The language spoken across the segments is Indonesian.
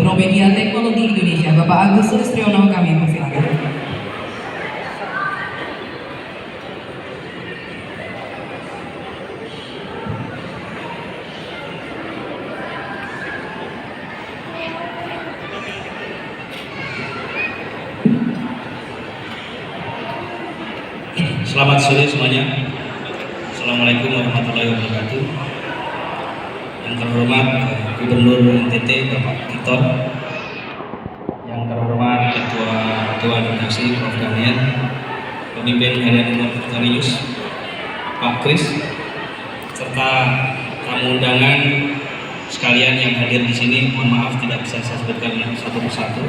Promedia Teknologi Indonesia, Bapak Agustus Triyono, kami persilakan. Selamat sore semuanya. Assalamualaikum warahmatullahi wabarakatuh. Yang terhormat Gubernur NTT Bapak Titor, yang terhormat Ketua Dewan Redaksi Prof. Daniel, Pemimpin Harian Umum Victorius Pak Kris, serta tamu undangan sekalian yang hadir di sini. Mohon maaf tidak bisa saya sebutkan satu persatu.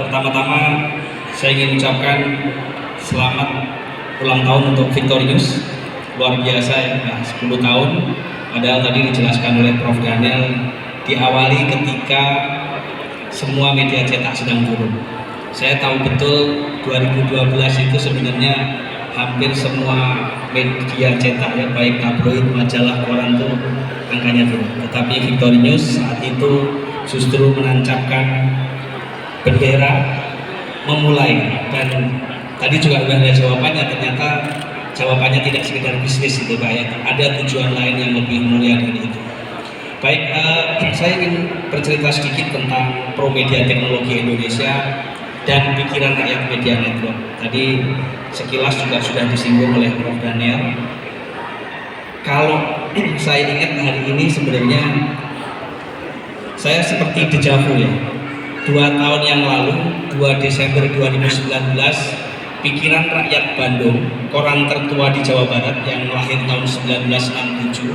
Pertama-tama saya ingin ucapkan selamat ulang tahun untuk Victorius. Luar biasa ya, 10 tahun. Padahal tadi dijelaskan oleh Prof. Daniel, diawali ketika semua media cetak sedang turun. Saya tahu betul 2012 itu sebenarnya hampir semua media cetak ya, baik tabloid, majalah, koran itu angkanya turun. Tetapi Victorius saat itu justru menancapkan bendera, memulai, dan tadi juga sudah ada jawabannya. Ternyata jawabannya tidak sekedar bisnis itu Pak ya, ada tujuan lain yang lebih mulia dari itu. Baik, saya ingin bercerita sedikit tentang Promedia Teknologi Indonesia dan Pikiran Rakyat Media Network. Tadi sekilas juga sudah disinggung oleh Prof. Daniel. Kalau saya ingat hari ini sebenarnya saya seperti deja vu ya. 2 tahun yang lalu, 2 Desember 2019, Pikiran Rakyat Bandung, koran tertua di Jawa Barat yang lahir tahun 1967,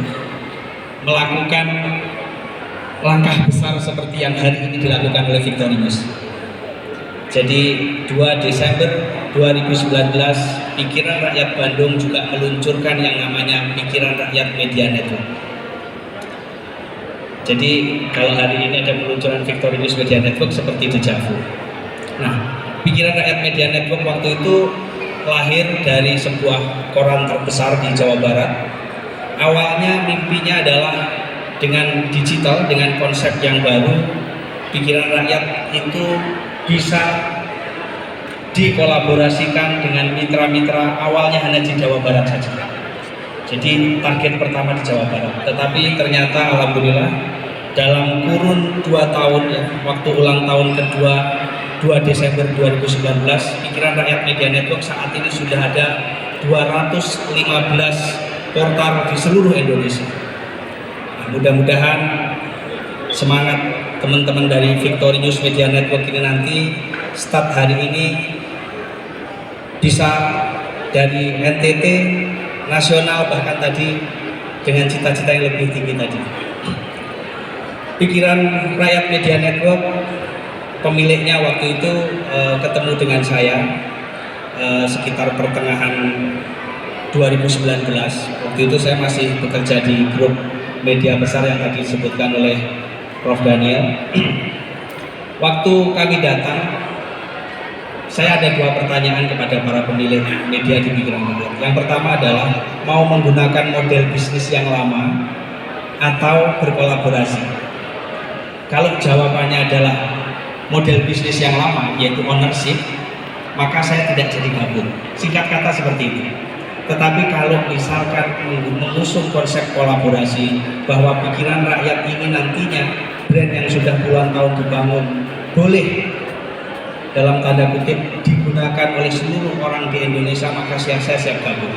melakukan langkah besar seperti yang hari ini dilakukan oleh Victorius. Jadi 2 Desember 2019, Pikiran Rakyat Bandung juga meluncurkan yang namanya Pikiran Rakyat Media Network. Jadi kalau hari ini ada peluncuran Victorius Media Network seperti deja vu. Nah, Pikiran Rakyat Media Network waktu itu lahir dari sebuah koran terbesar di Jawa Barat. Awalnya mimpinya adalah dengan digital, dengan konsep yang baru, Pikiran Rakyat itu bisa dikolaborasikan dengan mitra-mitra awalnya hanya di Jawa Barat saja. Jadi target pertama di Jawa Barat. Tetapi ternyata alhamdulillah dalam kurun 2 tahun ya, waktu ulang tahun kedua 2 Desember 2019, Pikiran Rakyat Media Network saat ini sudah ada 215 portal di seluruh Indonesia. Nah, mudah-mudahan semangat teman-teman dari Victorius Media Network ini nanti start hari ini bisa dari NTT, nasional, bahkan tadi dengan cita-cita yang lebih tinggi tadi. Pikiran Rakyat Media Network, pemiliknya waktu itu ketemu dengan saya sekitar pertengahan 2019. Waktu itu saya masih bekerja di grup media besar yang tadi disebutkan oleh Prof. Daniel. Waktu kami datang, saya ada 2 pertanyaan kepada para pemilik media di Pikiran Rakyat. Yang pertama adalah mau menggunakan model bisnis yang lama atau berkolaborasi. Kalau jawabannya adalah model bisnis yang lama, yaitu ownership, maka saya tidak jadi gabung. Singkat kata seperti itu. Tetapi kalau misalkan mengusung konsep kolaborasi, bahwa Pikiran Rakyat ini nantinya brand yang sudah puluhan tahun dibangun boleh dalam tanda kutip digunakan oleh seluruh orang di Indonesia, maka saya siap gabung.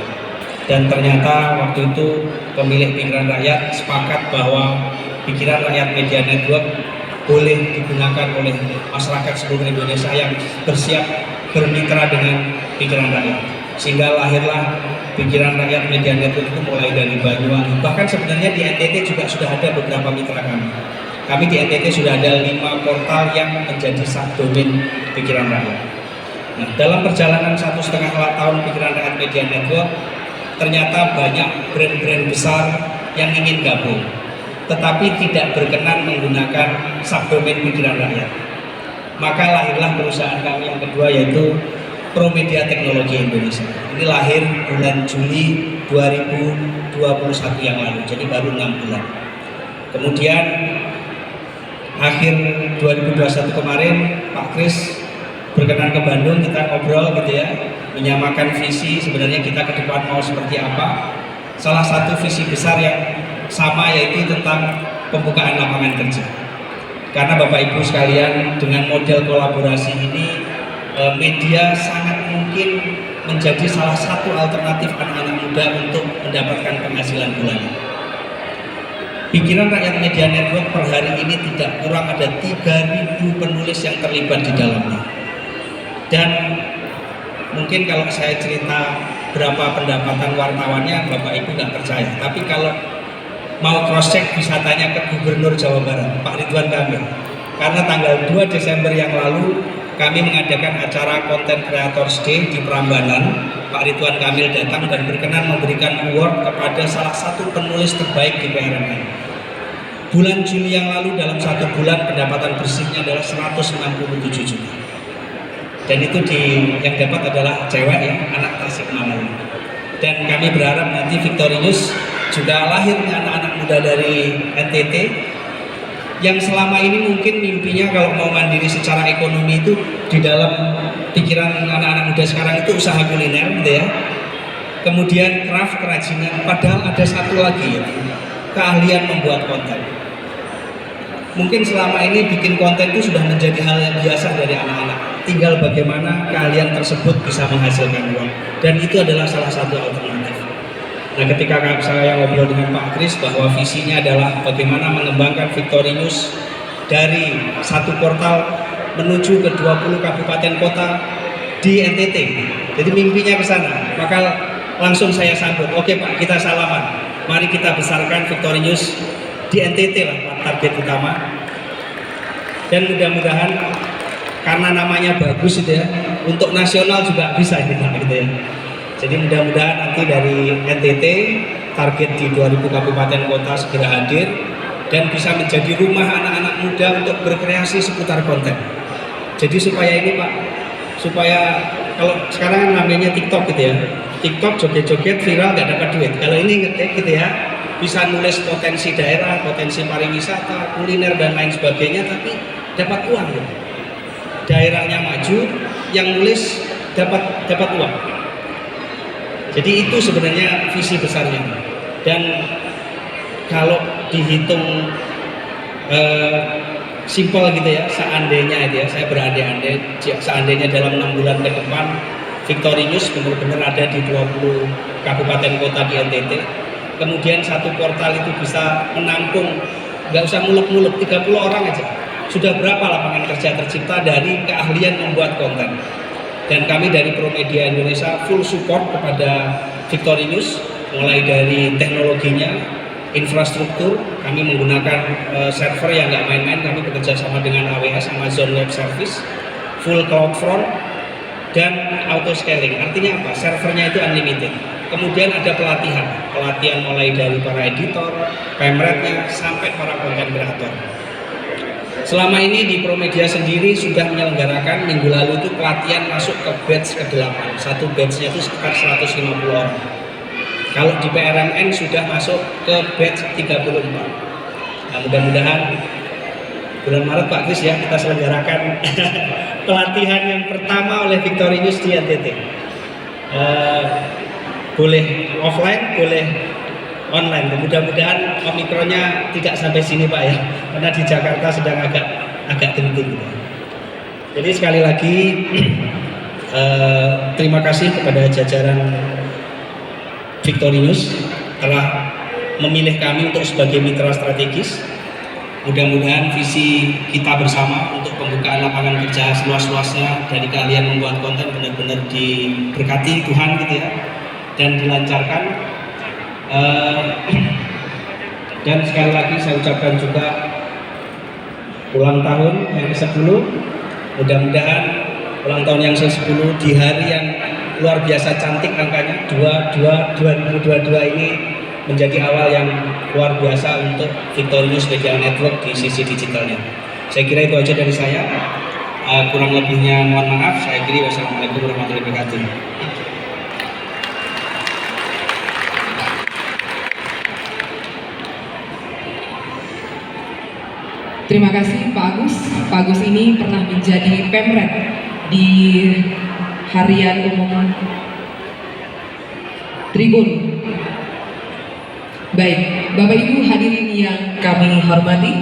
Dan ternyata waktu itu pemilik Pikiran Rakyat sepakat bahwa Pikiran Rakyat Media Network boleh digunakan oleh masyarakat seluruh Indonesia yang bersiap bermitra dengan Pikiran Rakyat. Sehingga lahirlah Pikiran Rakyat Media Network itu mulai dari Banyuwangi. Bahkan sebenarnya di NTT juga sudah ada beberapa mitra kami. Kami di NTT sudah ada 5 portal yang menjadi subdomain Pikiran Rakyat. Nah, dalam perjalanan 1,5 tahun Pikiran Rakyat Media Network, ternyata banyak brand-brand besar yang ingin gabung, tetapi tidak berkenan menggunakan subdomain Pikiran Rakyat. Maka lahirlah perusahaan kami yang kedua, yaitu Promedia Teknologi Indonesia. Ini lahir bulan Juli 2021 yang lalu, jadi baru 6 bulan. Kemudian akhir 2021 kemarin Pak Kris berkenan ke Bandung, kita ngobrol gitu ya, menyamakan visi sebenarnya kita ke depan mau seperti apa. Salah satu visi besar yang sama yaitu tentang pembukaan lapangan kerja. Karena Bapak Ibu sekalian, dengan model kolaborasi ini media sangat mungkin menjadi salah satu alternatif anak-anak muda untuk mendapatkan penghasilan bulanan. Pikiran Rakyat Media Network per hari ini tidak kurang ada 3.000 penulis yang terlibat di dalamnya. Dan mungkin kalau saya cerita berapa pendapatan wartawannya, Bapak Ibu nggak percaya. Tapi kalau mau cross check bisa tanya ke Gubernur Jawa Barat, Pak Ridwan Kamil. Karena tanggal 2 Desember yang lalu kami mengadakan acara Content Creators Day di Prambanan. Pak Ridwan Kamil datang dan berkenan memberikan award kepada salah satu penulis terbaik di PRMN. Bulan Juli yang lalu dalam 1 bulan pendapatan bersihnya adalah 167 juta. Dan itu yang dapat adalah cewek ya, anak Tasikmalaya. Dan kami berharap nanti Victorious juga lahirnya anak-anak muda dari NTT yang selama ini mungkin mimpinya kalau mau mandiri secara ekonomi itu di dalam pikiran anak-anak muda sekarang itu usaha kuliner gitu ya. Kemudian craft, kerajinan, padahal ada satu lagi ya, keahlian membuat konten. Mungkin selama ini bikin konten itu sudah menjadi hal yang biasa dari anak-anak. Tinggal bagaimana keahlian tersebut bisa menghasilkan uang. Dan itu adalah salah satu alternatif. Nah, ketika saya ngobrol dengan Pak Kris bahwa visinya adalah bagaimana mengembangkan Victorious dari satu portal menuju ke 20 kabupaten kota di NTT. Jadi mimpinya ke sana. Maka langsung saya sambut. Oke Pak, kita salaman. Mari kita besarkan Victorious di NTT lah target utama. Dan mudah-mudahan karena namanya bagus itu ya, untuk nasional juga bisa kita gitu ya. Jadi mudah-mudahan nanti dari NTT target di 2000 kabupaten kota segera hadir dan bisa menjadi rumah anak-anak muda untuk berkreasi seputar konten. Jadi supaya ini Pak, supaya kalau sekarang namanya TikTok gitu ya, TikTok joget-joget viral nggak dapat duit. Kalau ini ngetik gitu ya, bisa nulis potensi daerah, potensi pariwisata, kuliner dan lain sebagainya, tapi dapat uang gitu. Daerahnya maju, yang nulis dapat uang. Jadi itu sebenarnya visi besarnya. Dan kalau dihitung simpel gitu ya, seandainya itu ya, saya berandai-andai, seandainya dalam 6 bulan ke depan Victorious benar-benar ada di 20 kabupaten kota di NTT. Kemudian satu portal itu bisa menampung, nggak usah muluk-muluk, 30 orang aja. Sudah berapa lapangan kerja tercipta dari keahlian membuat konten. Dan kami dari Promedia Indonesia full support kepada Victorious, mulai dari teknologinya, infrastruktur. Kami menggunakan server yang nggak main-main. Kami bekerja sama dengan AWS, Amazon Web Service, full cloud front, dan auto scaling. Artinya apa? Servernya itu unlimited. Kemudian ada pelatihan mulai dari para editor, pemretnya, sampai para konten kreator. Selama ini di Promedia sendiri sudah menyelenggarakan minggu lalu itu pelatihan masuk ke batch ke-8. Satu batchnya itu sekitar 150 orang. Kalau di PRMN sudah masuk ke batch 34. Nah, mudah-mudahan bulan Maret Pak Kris ya kita selenggarakan pelatihan yang pertama oleh Victorious di NTT. Boleh offline, boleh online. Mudah-mudahan omikronnya tidak sampai sini Pak ya, karena di Jakarta sedang agak genting. Jadi sekali lagi terima kasih kepada jajaran Victorious telah memilih kami untuk sebagai mitra strategis. Mudah-mudahan visi kita bersama untuk pembukaan lapangan kerja seluas-luasnya dari kalian membuat konten benar-benar diberkati Tuhan gitu ya, dan dilancarkan. Dan sekali lagi saya ucapkan juga ulang tahun yang ke-10. Mudah-mudahan ulang tahun yang ke-10 di hari yang luar biasa cantik angkanya 2022 ini menjadi awal yang luar biasa untuk Victorious Media Network di sisi digitalnya. Saya kira itu aja dari saya. Kurang lebihnya mohon maaf. Saya kira wassalamualaikum warahmatullahi wabarakatuh. Terima kasih Pak Agus. Pak Agus ini pernah menjadi pemret di Harian Umum Tribun. Baik, Bapak Ibu hadirin yang kami hormati,